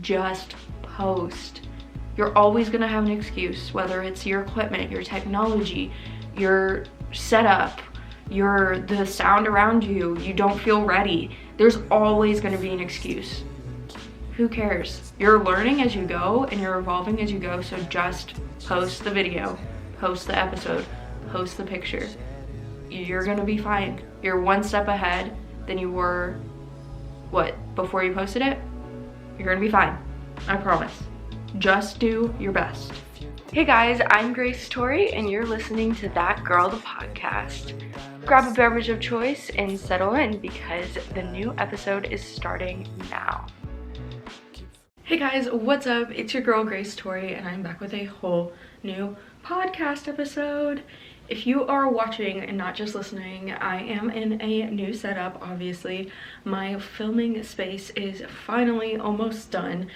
Just post. You're always gonna have an excuse, whether it's your equipment, your technology, your setup, the sound around you, you don't feel ready. There's always gonna be an excuse. Who cares? You're learning as you go and you're evolving as you go, so just post the video, post the episode, post the picture. You're gonna be fine. You're one step ahead than you were, before you posted it? You're gonna be fine, I promise. Just do your best. Hey guys, I'm Gracetorie and you're listening to That Girl the Podcast. Grab a beverage of choice and settle in because the new episode is starting now. Hey guys, what's up? It's your girl Gracetorie and I'm back with a whole new podcast episode. If you are watching and not just listening, I am in a new setup, obviously. My filming space is finally almost done.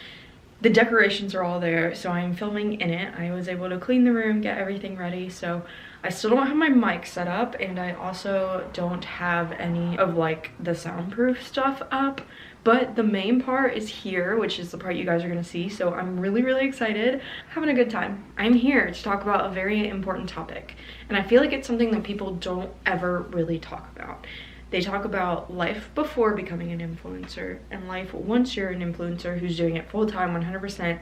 The decorations are all there, so I'm filming in it. I was able to clean the room, get everything ready, so I still don't have my mic set up, and I also don't have any of like the soundproof stuff up, but the main part is here, which is the part you guys are gonna see, so I'm really excited, having a good time. I'm here to talk about a very important topic, and I feel like it's something that people don't ever really talk about. They talk about life before becoming an influencer and life once you're an influencer who's doing it full-time, 100%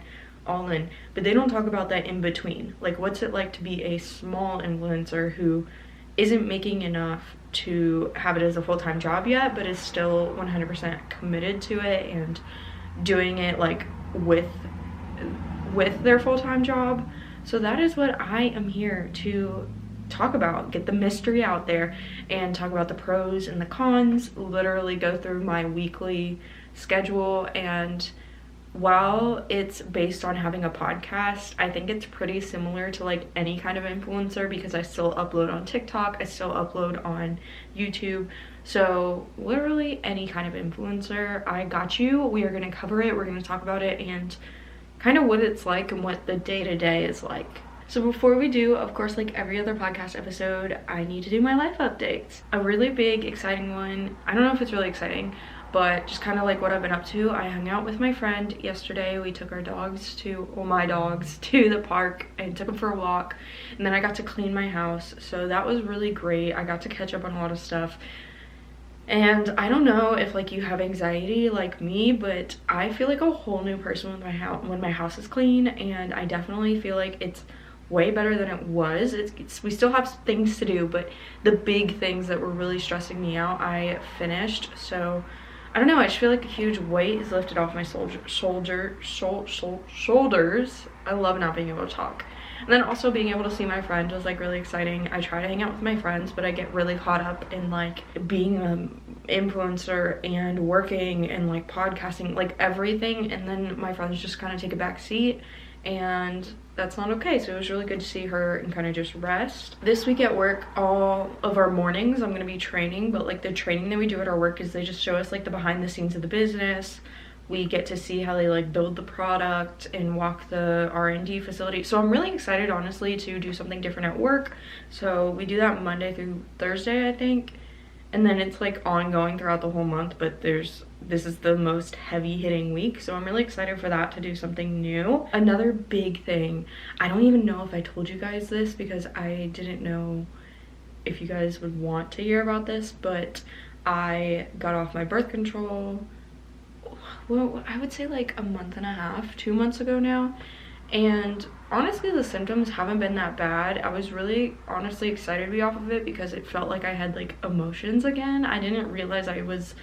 all in, but they don't talk about that in between. Like, what's it like to be a small influencer who isn't making enough to have it as a full-time job yet, but is still 100% committed to it and doing it like with their full-time job. So that is what I am here to talk about, get the mystery out there and talk about the pros and the cons, literally go through my weekly schedule. And while it's based on having a podcast, I think it's pretty similar to like any kind of influencer because I still upload on TikTok, I still upload on YouTube. So literally any kind of influencer, I got you. We are going to cover it, we're going to talk about it and kind of what it's like and what the day-to-day is like. So before we do, of course, like every other podcast episode, I need to do my life updates. A really big, exciting one. I don't know if it's really exciting, but just kind of like what I've been up to. I hung out with my friend yesterday. We took our dogs my dogs to the park and took them for a walk. And then I got to clean my house. So that was really great. I got to catch up on a lot of stuff. And I don't know if like you have anxiety like me, but I feel like a whole new person with when my house is clean. And I definitely feel like it's way better than it was. We still have things to do, but the big things that were really stressing me out, I finished. So I don't know, I just feel like a huge weight is lifted off my shoulders. I love not being able to talk. And then also being able to see my friend was like really exciting. I try to hang out with my friends, but I get really caught up in like being an influencer and working and like podcasting, like everything, and then my friends just kind of take a back seat, and that's not okay. So it was really good to see her and kind of just rest. This week at work, all of our mornings I'm going to be training, but like the training that we do at our work is they just show us like the behind the scenes of the business. We get to see how they like build the product and walk the R&D facility. So I'm really excited, honestly, to do something different at work. So we do that Monday through Thursday, I think. And then it's like ongoing throughout the whole month, but this is the most heavy hitting week. So I'm really excited for that, to do something new. Another big thing, I don't even know if I told you guys this because I didn't know if you guys would want to hear about this, but I got off my birth control, well, I would say like a month and a half, 2 months ago now. And honestly, the symptoms haven't been that bad. I was really honestly excited to be off of it because it felt like I had like emotions again. I didn't realize I was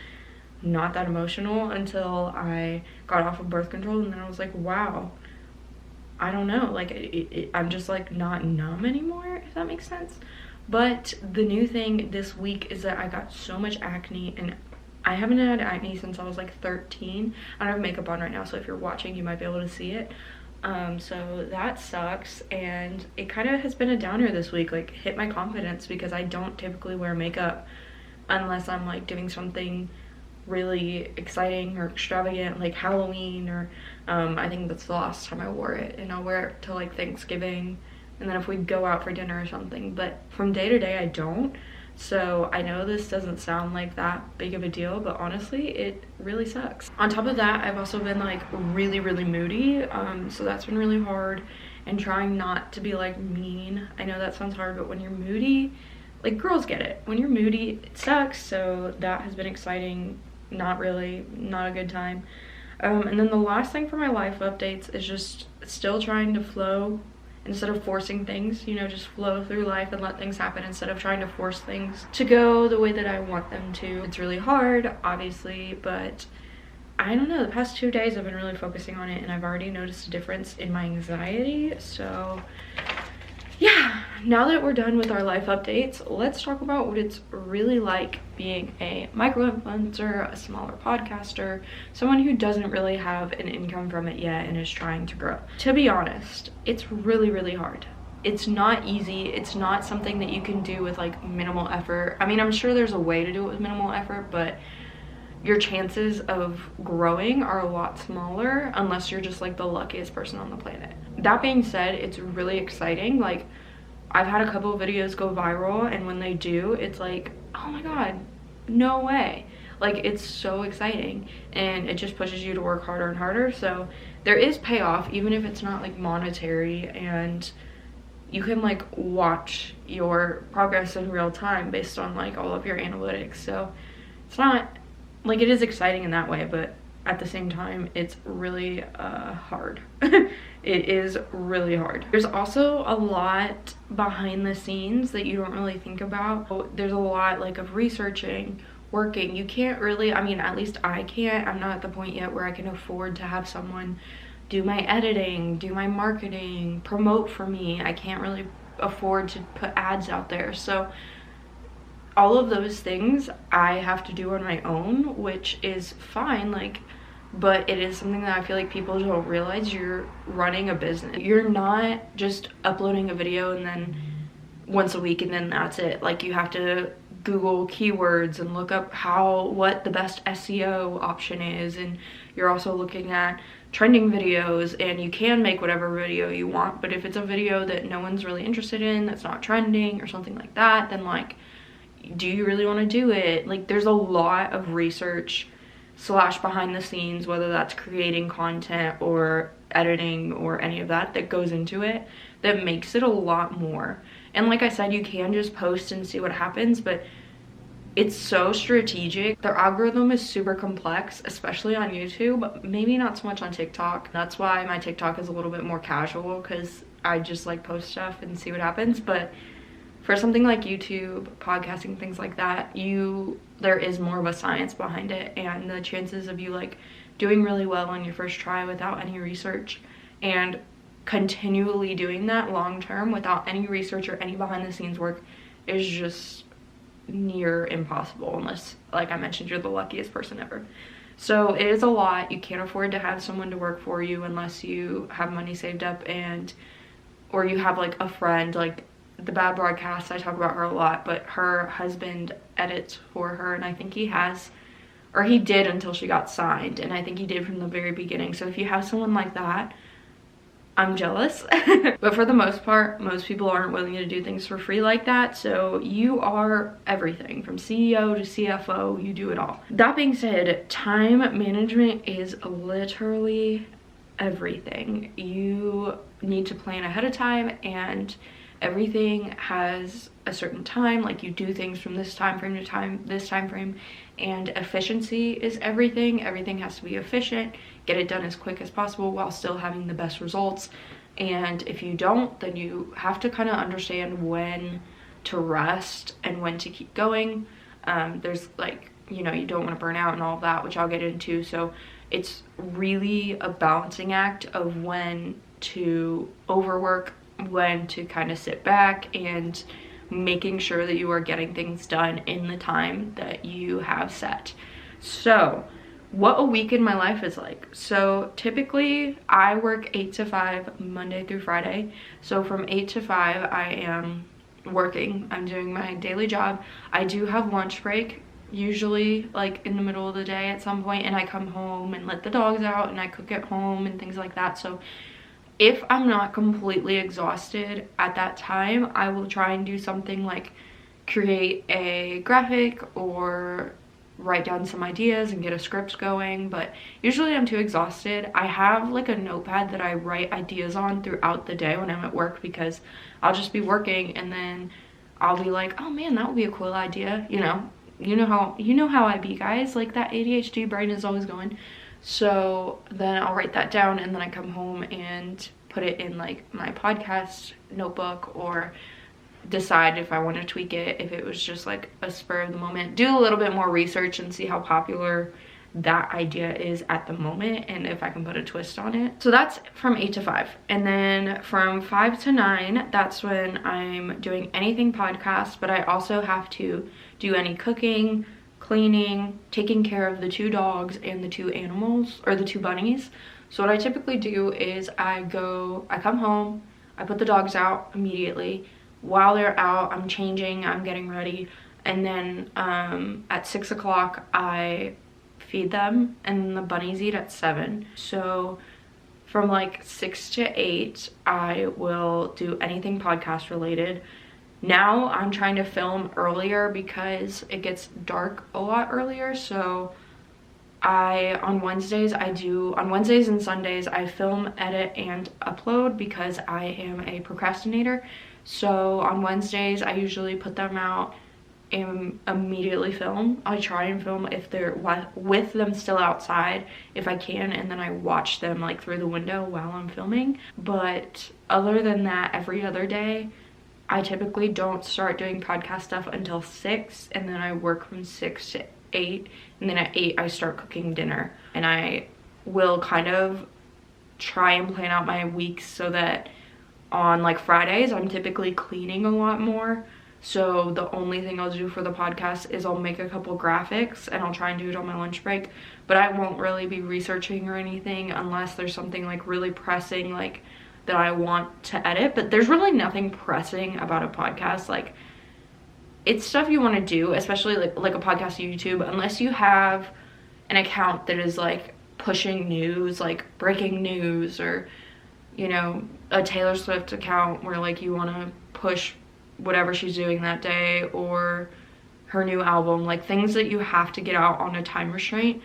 not that emotional until I got off of birth control, and then I was like, wow, I don't know, like I'm just like not numb anymore, if that makes sense. But the new thing this week is that I got so much acne, and I haven't had acne since I was like 13. I don't have makeup on right now, so if you're watching you might be able to see it. So that sucks, and it kind of has been a downer this week, like hit my confidence, because I don't typically wear makeup unless I'm like doing something really exciting or extravagant like Halloween, or I think that's the last time I wore it, and I'll wear it to like Thanksgiving, and then if we go out for dinner or something, but from day to day I don't. So I know this doesn't sound like that big of a deal, but honestly, it really sucks. On top of that, I've also been like really, really moody. So that's been really hard, and trying not to be like mean. I know that sounds hard, but when you're moody, like girls get it. When you're moody, it sucks. So that has been exciting. Not really, not a good time. And then the last thing for my life updates is just still trying to flow instead of forcing things, you know, just flow through life and let things happen instead of trying to force things to go the way that I want them to. It's really hard, obviously, but I don't know, the past 2 days I've been really focusing on it, and I've already noticed a difference in my anxiety. So yeah, now that we're done with our life updates, let's talk about what it's really like being a micro-influencer, a smaller podcaster, someone who doesn't really have an income from it yet and is trying to grow. To be honest, it's really, really hard. It's not easy. It's not something that you can do with like minimal effort. I mean, I'm sure there's a way to do it with minimal effort, but your chances of growing are a lot smaller unless you're just like the luckiest person on the planet. That being said, it's really exciting. Like, I've had a couple of videos go viral, and when they do, it's like, oh my god, no way. Like, it's so exciting, and it just pushes you to work harder and harder. So there is payoff, even if it's not like monetary, and you can like watch your progress in real time based on like all of your analytics. So it's not like, it is exciting in that way, but at the same time, it's really hard. It is really hard. There's also a lot behind the scenes that you don't really think about. There's a lot like of researching, working. You can't really, I mean, at least I can't. I'm not at the point yet where I can afford to have someone do my editing, do my marketing, promote for me. I can't really afford to put ads out there. So all of those things I have to do on my own, which is fine, like, but it is something that I feel like people don't realize. You're running a business. You're not just uploading a video and then once a week and then that's it. Like, you have to Google keywords and look up what the best SEO option is, and you're also looking at trending videos, and you can make whatever video you want, but if it's a video that no one's really interested in, that's not trending or something like that, then like, do you really want to do it? Like, there's a lot of research / behind the scenes, whether that's creating content or editing or any of that goes into it, that makes it a lot more. And like I said, you can just post and see what happens, but it's so strategic. Their algorithm is super complex, especially on YouTube, maybe not so much on TikTok. That's why my TikTok is a little bit more casual, because I just like post stuff and see what happens. But for something like YouTube, podcasting, things like that, there is more of a science behind it, and the chances of you like doing really well on your first try without any research and continually doing that long term without any research or any behind the scenes work is just near impossible, unless, like I mentioned, you're the luckiest person ever. So it is a lot. You can't afford to have someone to work for you unless you have money saved up, or you have like a friend. Like the Bad Broadcast, I talk about her a lot, but her husband edits for her, and I think he did until she got signed, and I think he did from the very beginning. So if you have someone like that, I'm jealous. But for the most part, most people aren't willing to do things for free like that. So you are everything from CEO to CFO, you do it all. That being said, time management is literally everything. You need to plan ahead of time, and everything has a certain time. Like, you do things from this time frame to this time frame, and efficiency is everything. Everything has to be efficient. Get it done as quick as possible while still having the best results. And if you don't, then you have to kind of understand when to rest and when to keep going. There's like, you know, you don't want to burn out and all of that, which I'll get into. So it's really a balancing act of when to overwork, when to kind of sit back, and making sure that you are getting things done in the time that you have set. So what a week in my life is like. So typically I work 8 to 5 Monday through Friday. So from 8 to 5 I am working. I'm doing my daily job. I do have lunch break, usually like in the middle of the day at some point, and I come home and let the dogs out and I cook at home and things like that. So if I'm not completely exhausted at that time, I will try and do something like create a graphic or write down some ideas and get a script going, but usually I'm too exhausted. I have like a notepad that I write ideas on throughout the day when I'm at work, because I'll just be working and then I'll be like, oh man, that would be a cool idea, you know how I be, guys, like that ADHD brain is always going. So then I'll write that down, and then I come home and put it in like my podcast notebook, or decide if I want to tweak it, if it was just like a spur of the moment, do a little bit more research and see how popular that idea is at the moment and if I can put a twist on it. So that's from 8 to 5. And then from 5 to 9, that's when I'm doing anything podcast, but I also have to do any cooking, cleaning, taking care of the 2 dogs and the 2 animals, or the 2 bunnies. So what I typically do is I come home, I put the dogs out immediately. While they're out, I'm changing, I'm getting ready, and then at 6 o'clock I feed them, and the bunnies eat at 7. So from like 6 to 8 I will do anything podcast related. Now I'm trying to film earlier because it gets dark a lot earlier, so on Wednesdays and Sundays I film, edit, and upload because I am a procrastinator. So on Wednesdays I usually put them out and immediately film. I try and film if they're with them still outside if I can, and then I watch them like through the window while I'm filming. But other than that, every other day I typically don't start doing podcast stuff until 6, and then I work from 6 to 8, and then at 8 I start cooking dinner. And I will kind of try and plan out my weeks so that on like Fridays I'm typically cleaning a lot more, so the only thing I'll do for the podcast is I'll make a couple graphics, and I'll try and do it on my lunch break, but I won't really be researching or anything unless there's something like really pressing, like that I want to edit. But there's really nothing pressing about a podcast. Like, it's stuff you want to do, especially like a podcast on YouTube, unless you have an account that is like pushing news, like breaking news, or you know, a Taylor Swift account where like you want to push whatever she's doing that day or her new album, like things that you have to get out on a time restraint.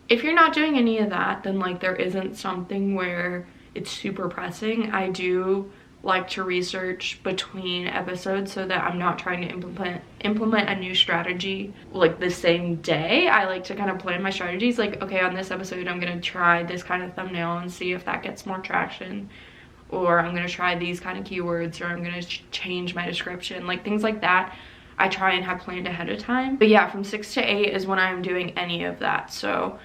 If you're not doing any of that, then like there isn't something where it's super pressing. I do like to research between episodes so that I'm not trying to implement a new strategy like the same day. I like to kind of plan my strategies, like, okay, on this episode I'm gonna try this kind of thumbnail and see if that gets more traction, or I'm gonna try these kind of keywords, or I'm gonna change my description, like things like that. I try and have planned ahead of time. But yeah, from 6 to 8 is when I'm doing any of that. So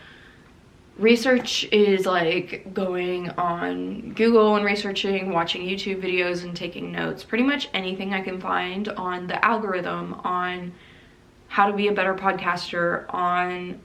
research is like going on Google and researching, watching YouTube videos and taking notes, pretty much anything I can find on the algorithm, on how to be a better podcaster, on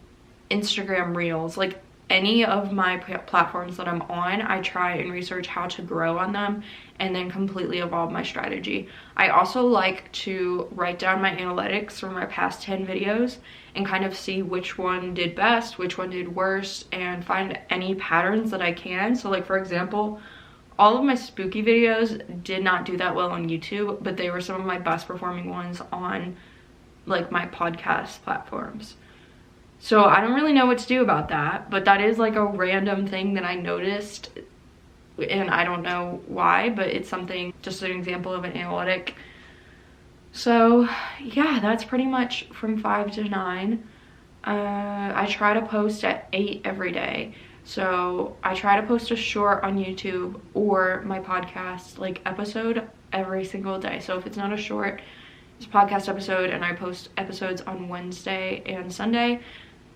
Instagram Reels, like any of my platforms that I'm on, I try and research how to grow on them and then completely evolve my strategy. I also like to write down my analytics from my past 10 videos and kind of see which one did best, which one did worse, and find any patterns that I can. So like, for example, all of my spooky videos did not do that well on YouTube, but they were some of my best performing ones on like my podcast platforms. So I don't really know what to do about that, but that is like a random thing that I noticed, and I don't know why, but it's something, just an example of an analytic. So yeah, that's pretty much from 5 to 9. I try to post at 8 every day. So I try to post a short on YouTube or my podcast like episode every single day. So if it's not a short, it's a podcast episode, and I post episodes on Wednesday and Sunday.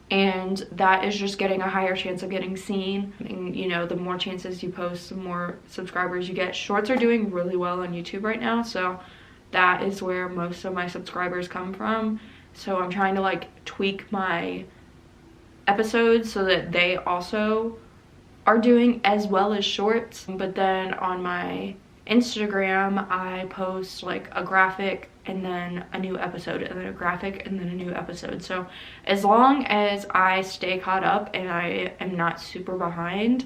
And that is just getting a higher chance of getting seen. And you know, the more chances you post, the more subscribers you get. Shorts are doing really well on YouTube right now, so that is where most of my subscribers come from. So I'm trying to like tweak my episodes so that they also are doing as well as shorts. But then on my Instagram, I post like a graphic and then a new episode, and then a graphic and then a new episode. So as long as I stay caught up and I am not super behind,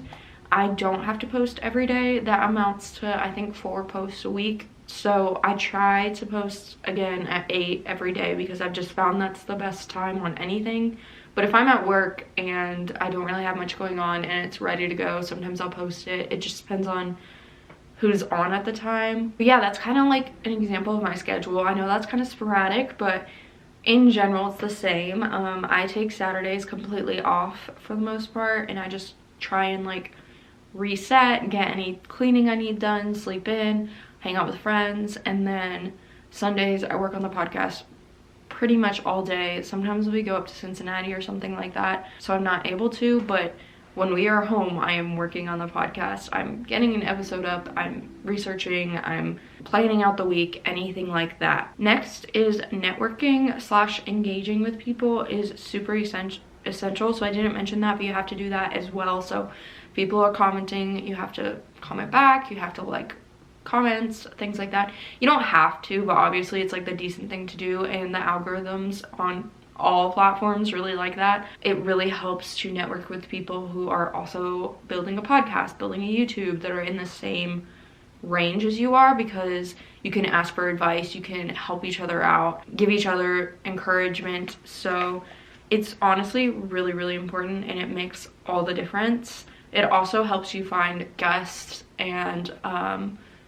I don't have to post every day. That amounts to, I think, 4 posts a week. So I try to post again at 8 every day because I've just found that's the best time on anything. But if I'm at work and I don't really have much going on and it's ready to go, sometimes I'll post it. It just depends on who's on at the time. But yeah, that's kind of like an example of my schedule. I know that's kind of sporadic, but in general it's the same. I take Saturdays completely off for the most part, and I just try and like reset, get any cleaning I need done, sleep in, hang out with friends, and then Sundays I work on the podcast pretty much all day. Sometimes we go up to Cincinnati or something like that, so I'm not able to, but when we are home, I am working on the podcast. I'm getting an episode up, I'm researching, I'm planning out the week, anything like that. Next is networking / engaging with people is super essential. So I didn't mention that, but you have to do that as well. So if people are commenting, you have to comment back, you have to like comments, things like that. You don't have to, but obviously it's like the decent thing to do, and the algorithms on all platforms really like that. It really helps to network with people who are also building a podcast, building a YouTube, that are in the same range as you are, because you can ask for advice, you can help each other out, give each other encouragement. So it's honestly really, really important, and it makes all the difference. It also helps you find guests and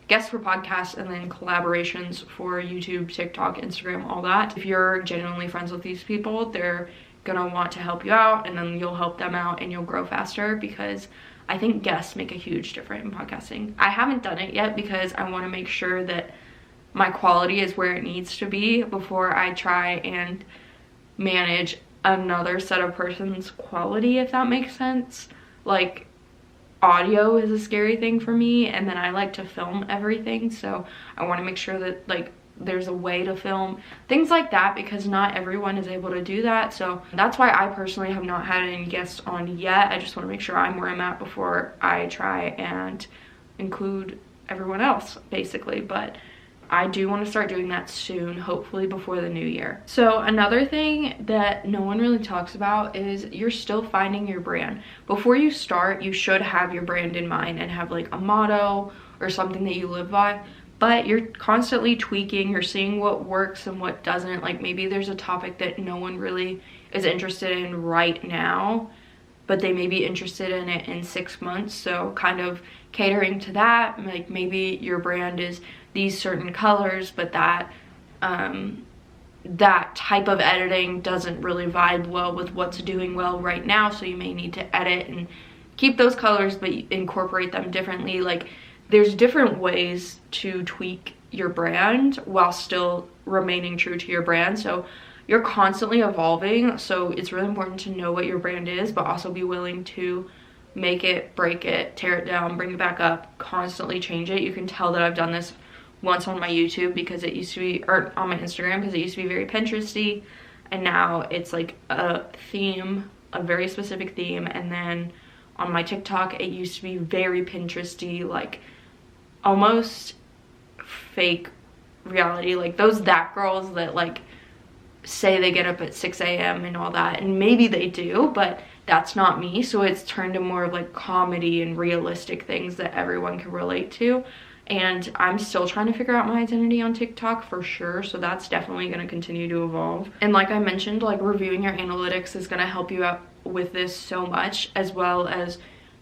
guests for podcasts, and then collaborations for YouTube, TikTok, Instagram, all that. If you're genuinely friends with these people, they're gonna want to help you out, and then you'll help them out and you'll grow faster, because I think guests make a huge difference in podcasting. I haven't done it yet because I want to make sure that my quality is where it needs to be before I try and manage another set of person's quality, if that makes sense. Like, audio is a scary thing for me, and then I like to film everything, so I want to make sure that like there's a way to film things like that, because not everyone is able to do that. So that's why I personally have not had any guests on yet. I just want to make sure I'm where I'm at before I try and include everyone else, basically. But I do want to start doing that soon, hopefully before the new year. So another thing that no one really talks about is you're still finding your brand. Before you start, you should have your brand in mind and have like a motto or something that you live by, but you're constantly tweaking, you're seeing what works and what doesn't. Like, maybe there's a topic that no one really is interested in right now, but they may be interested in it in 6 months. So kind of catering to that, like maybe your brand is these certain colors, but that that type of editing doesn't really vibe well with what's doing well right now, so you may need to edit and keep those colors but incorporate them differently. Like, there's different ways to tweak your brand while still remaining true to your brand. So you're constantly evolving, so it's really important to know what your brand is, but also be willing to make it, break it, tear it down, bring it back up, constantly change it. You can tell that I've done this once on my YouTube because it used to be, or on my Instagram, because it used to be very Pinteresty, and now it's like a theme, a very specific theme. And then on my TikTok, it used to be very Pinteresty, like almost fake reality, like those that girls that like say they get up at 6 a.m. and all that, and maybe they do, but that's not me. So it's turned to more of like comedy and realistic things that everyone can relate to. And I'm still trying to figure out my identity on TikTok for sure, so that's definitely going to continue to evolve. And like I mentioned, like reviewing your analytics is going to help you out with this so much, as well as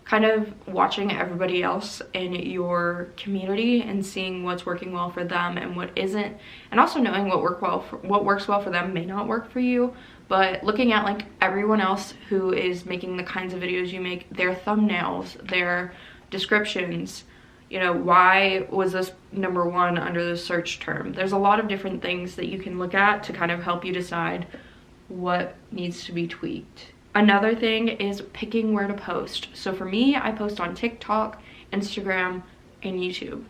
kind of watching everybody else in your community and seeing what's working well for them and what isn't, and also knowing what works well for them may not work for you. But looking at like everyone else who is making the kinds of videos you make, their thumbnails, their descriptions, you know, why was this #1 under the search term? There's a lot of different things that you can look at to kind of help you decide what needs to be tweaked. Another thing is picking where to post. So for me, I post on TikTok, Instagram, and YouTube.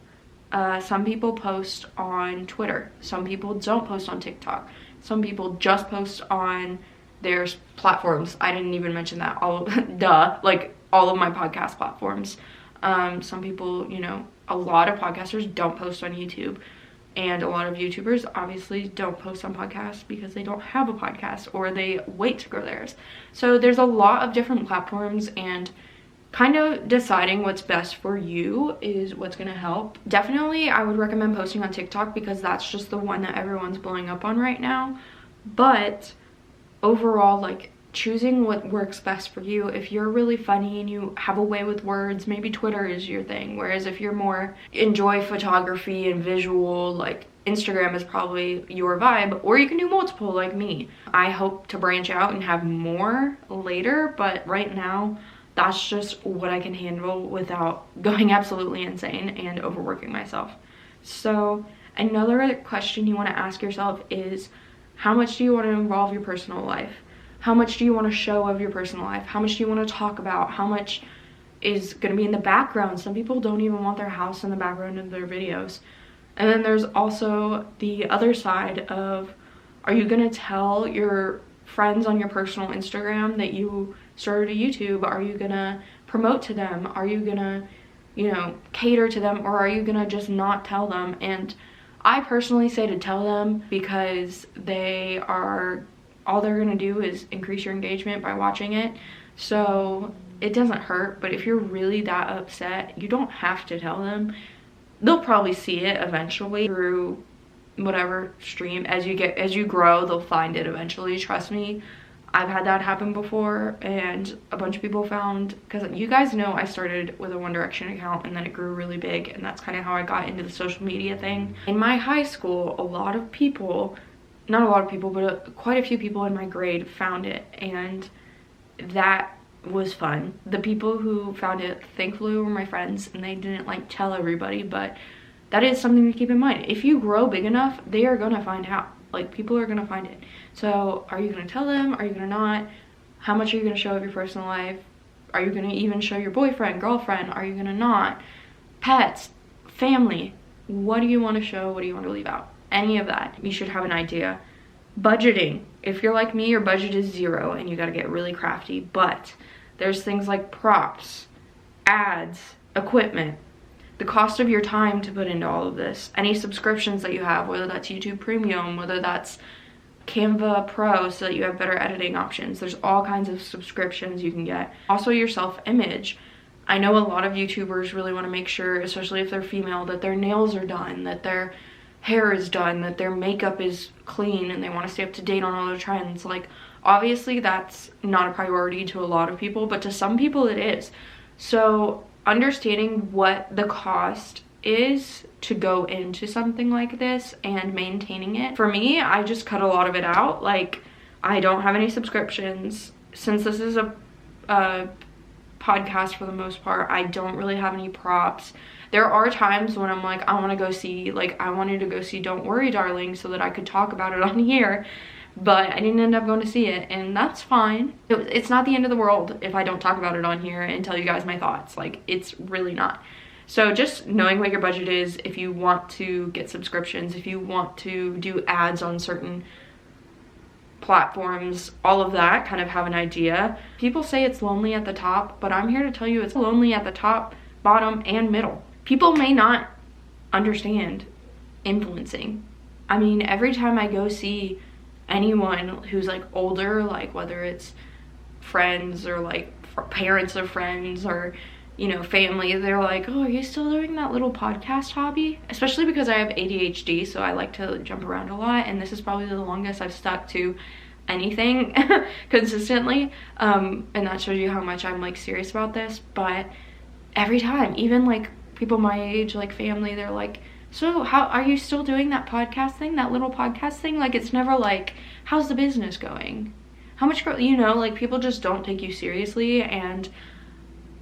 Some people post on Twitter. Some people don't post on TikTok. Some people just post on their platforms. I didn't even mention that. Like all of my podcast platforms. Some people, you know, a lot of podcasters don't post on YouTube, and a lot of YouTubers obviously don't post on podcasts because they don't have a podcast, or they wait to grow theirs. So there's a lot of different platforms, and kind of deciding what's best for you is what's gonna help. Definitely, I would recommend posting on TikTok because that's just the one that everyone's blowing up on right now. But overall, like, choosing what works best for you. If you're really funny and you have a way with words, maybe Twitter is your thing. Whereas if you're more enjoy photography and visual, like, Instagram is probably your vibe, or you can do multiple like me. I hope to branch out and have more later, but right now that's just what I can handle without going absolutely insane and overworking myself. So another question you want to ask yourself is, how much do you want to involve your personal life? How much do you want to show of your personal life? How much do you want to talk about? How much is going to be in the background? Some people don't even want their house in the background of their videos. And then there's also the other side of, are you going to tell your friends on your personal Instagram that you started a YouTube? Are you going to promote to them? Are you going to, you know, cater to them? Or are you going to just not tell them? And I personally say to tell them, because all they're going to do is increase your engagement by watching it. So it doesn't hurt. But if you're really that upset, you don't have to tell them. They'll probably see it eventually through whatever stream. As you grow, they'll find it eventually. Trust me, I've had that happen before, and a bunch of people found, because you guys know I started with a One Direction account and then it grew really big, and that's kind of how I got into the social media thing. In my high school, a lot of people, not a lot of people, but quite a few people in my grade found it, and that was fun. The people who found it thankfully were my friends, and they didn't like tell everybody, but that is something to keep in mind. If you grow big enough, they are gonna find out. Like, people are gonna find it. So are you gonna tell them? Are you gonna not? How much are you gonna show of your personal life? Are you gonna even show your boyfriend, girlfriend? Are you gonna not? Pets, family, what do you want to show? What do you want to leave out? Any of that, you should have an idea. Budgeting. If you're like me, your budget is 0 and you got to get really crafty, but there's things like props, ads, equipment, the cost of your time to put into all of this, any subscriptions that you have, whether that's YouTube Premium, whether that's Canva Pro so that you have better editing options. There's all kinds of subscriptions you can get. Also, your self-image. I know a lot of YouTubers really want to make sure, especially if they're female, that their nails are done, that their hair is done, that their makeup is clean, and they want to stay up to date on all the trends. Like, obviously that's not a priority to a lot of people, but to some people it is. So understanding what the cost is to go into something like this and maintaining it. For me, I just cut a lot of it out. Like, I don't have any subscriptions. Since this is a podcast for the most part, I don't really have any props. There are times when I'm like, I want to go see, like, I wanted to go see Don't Worry Darling so that I could talk about it on here, but I didn't end up going to see it, and that's fine. It's not the end of the world if I don't talk about it on here and tell you guys my thoughts. Like, it's really not. So just knowing what your budget is, if you want to get subscriptions, if you want to do ads on certain platforms, all of that, kind of have an idea. People say it's lonely at the top, but I'm here to tell you it's lonely at the top, bottom, and middle. People may not understand influencing. I mean, every time I go see anyone who's like older, like whether it's friends or like parents of friends or, you know, family, they're like, oh, are you still doing that little podcast hobby? Especially because I have ADHD, so I like to jump around a lot, and this is probably the longest I've stuck to anything consistently, and that shows you how much I'm like serious about this. But every time, even like people my age, like family, they're like, so how are you still doing that podcast thing, that little podcast thing? Like, it's never like, how's the business going? How much, you know, like, people just don't take you seriously, and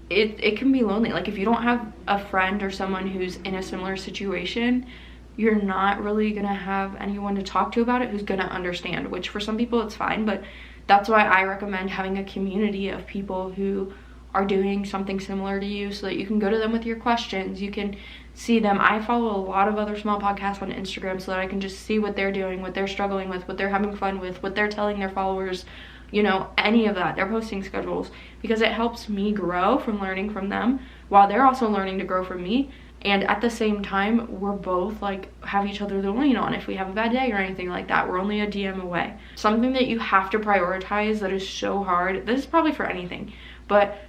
it can be lonely. Like, if you don't have a friend or someone who's in a similar situation, you're not really gonna have anyone to talk to about it who's gonna understand, which for some people it's fine, but that's why I recommend having a community of people who are doing something similar to you, so that you can go to them with your questions. You can see them. I follow a lot of other small podcasts on Instagram so that I can just see what they're doing, what they're struggling with, what they're having fun with, what they're telling their followers, you know, any of that, their posting schedules, because it helps me grow from learning from them while they're also learning to grow from me. And at the same time, we're both like have each other to lean on if we have a bad day or anything like that. We're only a DM away. Something that you have to prioritize that is so hard, this is probably for anything, but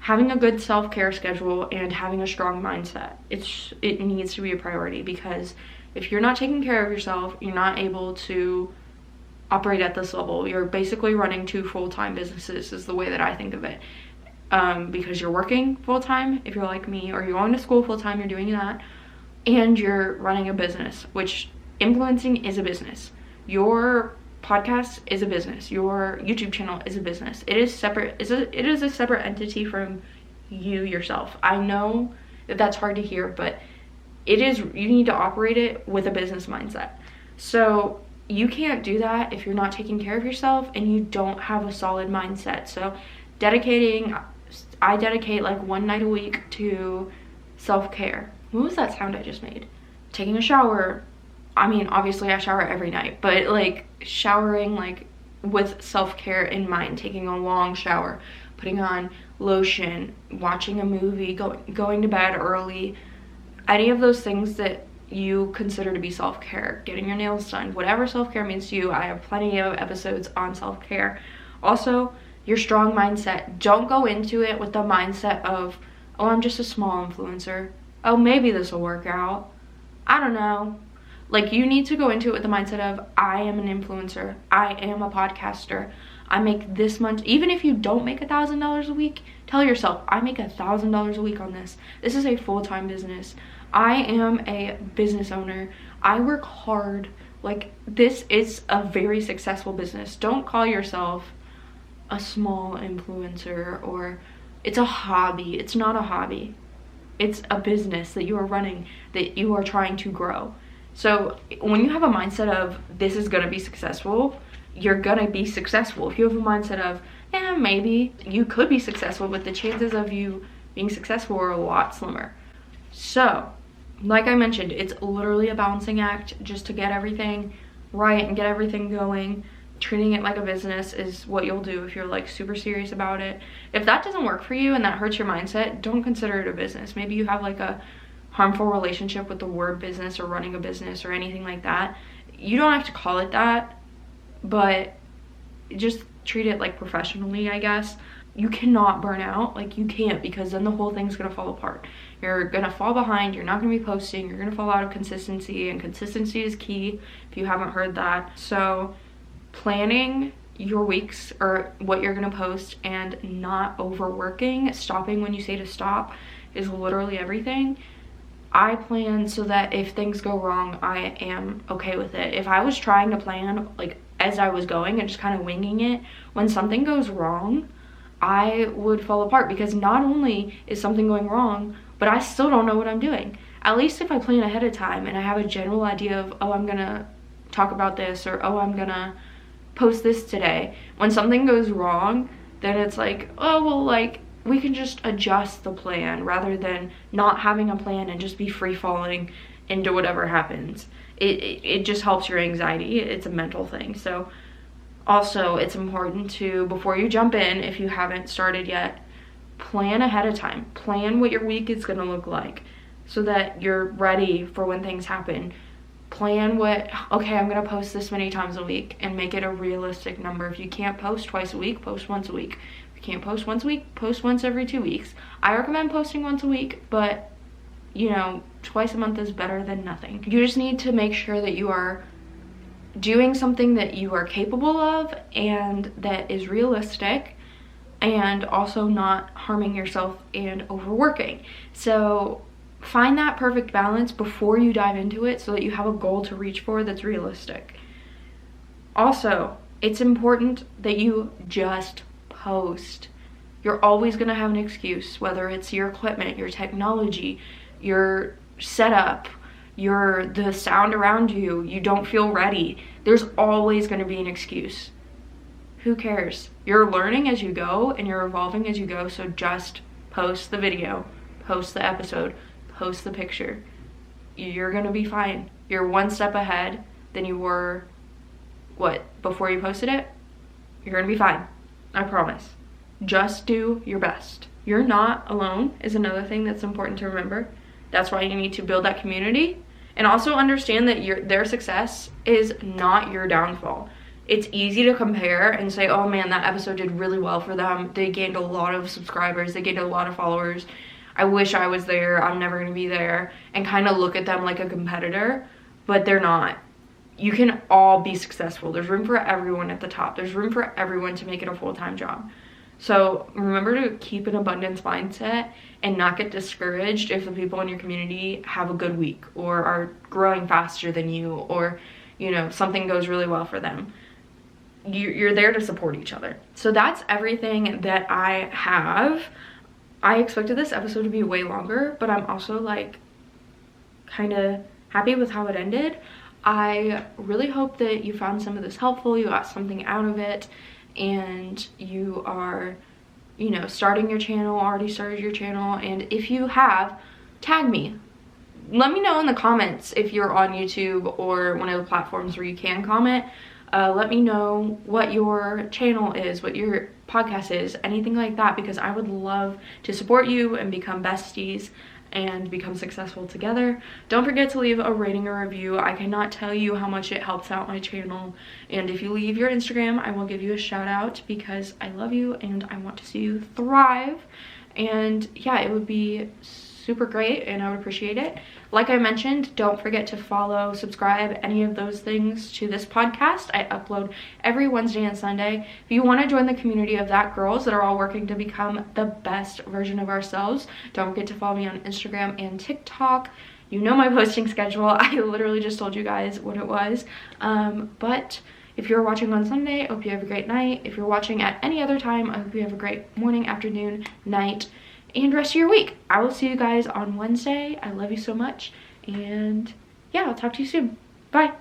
having a good self-care schedule and having a strong mindset. It needs to be a priority, because if you're not taking care of yourself, you're not able to operate at this level. You're basically running 2 full-time businesses is the way that I think of it. Because you're working full-time if you're like me, or you're going to school full-time, you're doing that, and you're running a business, which influencing is a business. Your podcast is a business. Your YouTube channel is a business. It is separate. It is a separate entity from you yourself. I know that that's hard to hear, but it is. You need to operate it with a business mindset. So you can't do that if you're not taking care of yourself and you don't have a solid mindset. So I dedicate like 1 night a week to self-care. What was that sound I just made? Taking a shower. I mean, obviously I shower every night, but like showering like with self-care in mind, taking a long shower, putting on lotion, watching a movie, going to bed early, any of those things that you consider to be self-care, getting your nails done, whatever self-care means to you. I have plenty of episodes on self-care. Also, your strong mindset. Don't go into it with the mindset of, oh, I'm just a small influencer. Oh, maybe this will work out. I don't know. Like, you need to go into it with the mindset of, I am an influencer. I am a podcaster. I make this much. Even if you don't make $1,000 a week, tell yourself, I make $1,000 a week on this. This is a full-time business. I am a business owner. I work hard. Like, this is a very successful business. Don't call yourself a small influencer, or it's a hobby. It's not a hobby. It's a business that you are running, that you are trying to grow. So when you have a mindset of, this is gonna be successful, you're gonna be successful. If you have a mindset of, yeah, maybe you could be successful, but the chances of you being successful are a lot slimmer. So, like I mentioned, it's literally a balancing act just to get everything right and get everything going. Treating it like a business is what you'll do if you're like super serious about it. If that doesn't work for you and that hurts your mindset, don't consider it a business. Maybe you have like a harmful relationship with the word business or running a business or anything like that. You don't have to call it that, but just treat it like professionally, I guess. You cannot burn out. Like, you can't, because then the whole thing's gonna fall apart. You're gonna fall behind. You're not gonna be posting. You're gonna fall out of consistency, and consistency is key if you haven't heard that. So planning your weeks or what you're gonna post and not overworking, stopping when you say to stop, is literally everything. I plan so that if things go wrong, I am okay with it. If I was trying to plan like as I was going and just kind of winging it, when something goes wrong, I would fall apart, because not only is something going wrong, but I still don't know what I'm doing. At least if I plan ahead of time and I have a general idea of, oh, I'm gonna talk about this, or oh, I'm gonna post this today. When something goes wrong, then it's like, oh, well, like, we can just adjust the plan rather than not having a plan and just be free falling into whatever happens. It just helps your anxiety. It's a mental thing. So also, it's important to, before you jump in, if you haven't started yet, plan ahead of time. Plan what your week is going to look like so that you're ready for when things happen. Plan what, okay, I'm going to post this many times a week, and make it a realistic number. If you can't post twice a week, post once a week. If you can't post once a week, post once every 2 weeks. I recommend posting once a week, but you know, twice a month is better than nothing. You just need to make sure that you are doing something that you are capable of and that is realistic, and also not harming yourself and overworking. So find that perfect balance before you dive into it, so that you have a goal to reach for that's realistic. Also, it's important that you just post. You're always going to have an excuse, whether it's your equipment, your technology, your setup, the sound around you, you don't feel ready. There's always going to be an excuse. Who cares? You're learning as you go and you're evolving as you go, so just post the video, post the episode, post the picture. You're going to be fine. You're one step ahead than you were, before you posted it? You're going to be fine. I promise. Just do your best. You're not alone is another thing that's important to remember. That's why you need to build that community, and also understand that their success is not your downfall. it's easy to compare and say, oh man, that episode did really well for them. They gained a lot of subscribers. They gained a lot of followers. I wish I was there. I'm never going to be there. And kind of look at them like a competitor, but they're not. You can all be successful. There's room for everyone at the top. There's room for everyone to make it a full-time job. So remember to keep an abundance mindset and not get discouraged if the people in your community have a good week or are growing faster than you, or, you know, something goes really well for them. You're there to support each other. So that's everything that I have. I expected this episode to be way longer, but I'm also like kind of happy with how it ended. I really hope that you found some of this helpful, you got something out of it, and you are, you know, starting your channel, already started your channel. And if you have, tag me. Let me know in the comments if you're on YouTube or one of the platforms where you can comment. Let me know what your channel is, what your podcast is, anything like that, because I would love to support you and become besties and become successful together. Don't forget to leave a rating or review. I cannot tell you how much it helps out my channel. And if you leave your Instagram, I will give you a shout out because I love you and I want to see you thrive. And yeah, it would be super great and I would appreciate it. Like I mentioned, don't forget to follow, subscribe, any of those things to this podcast. I upload every Wednesday and Sunday. If you want to join the community of that girls that are all working to become the best version of ourselves, don't forget to follow me on Instagram and TikTok. You know my posting schedule. I literally just told you guys what it was. But if you're watching on Sunday, I hope you have a great night. If you're watching at any other time, I hope you have a great morning, afternoon, night, and rest of your week. I will see you guys on Wednesday. I love you so much. And yeah, I'll talk to you soon. Bye.